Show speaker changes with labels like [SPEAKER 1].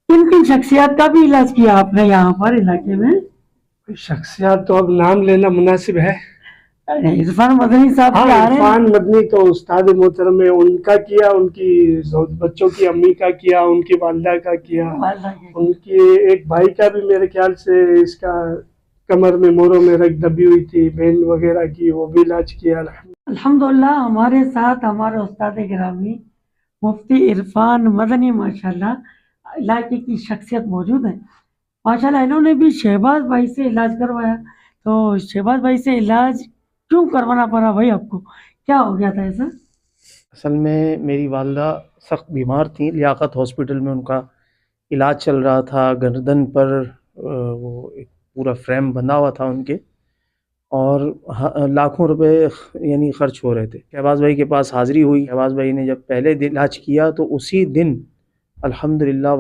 [SPEAKER 1] किन किन शख्सियत का भी इलाज किया आपने यहाँ पर इलाके में?
[SPEAKER 2] शख्सियत तो अब नाम लेना मुनासिब है।
[SPEAKER 1] इरफान मदनी साहब
[SPEAKER 2] हाँ,
[SPEAKER 1] की आ रहे हैं।
[SPEAKER 2] इरफान मदनी तो उस्ताद मोहतरम है, उनका किया, उनकी बच्चों की अम्मी का किया, उनकी वालदा का किया, उनके एक भाई का भी मेरे ख्याल से इसका कमर में मोरों में रग दबी हुई थी, बेन वगैरह की, वो भी इलाज किया।
[SPEAKER 1] अल्हम्दुलिल्लाह हमारे साथ हमारे उस्ताद गिरामी मुफ्ती इरफान मदनी माशाल्लाह इलाके की शख्सियत मौजूद है। माशाल्लाह इन्होंने भी शहबाज भाई से इलाज करवाया। तो शहबाज भाई से इलाज क्यों करवाना पड़ा भाई आपको, क्या हो गया था ऐसा?
[SPEAKER 3] असल में मेरी वालदा सख्त बीमार थी, लियाकत हॉस्पिटल में उनका इलाज चल रहा था। गर्दन पर वो एक पूरा फ्रेम बंधा हुआ था उनके, और लाखों रुपए यानी खर्च हो रहे थे। शहबाज भाई के पास हाज़िरी हुई। शहबाज भाई ने जब पहले दिन इलाज किया तो उसी दिन अल्हम्दुलिल्लाह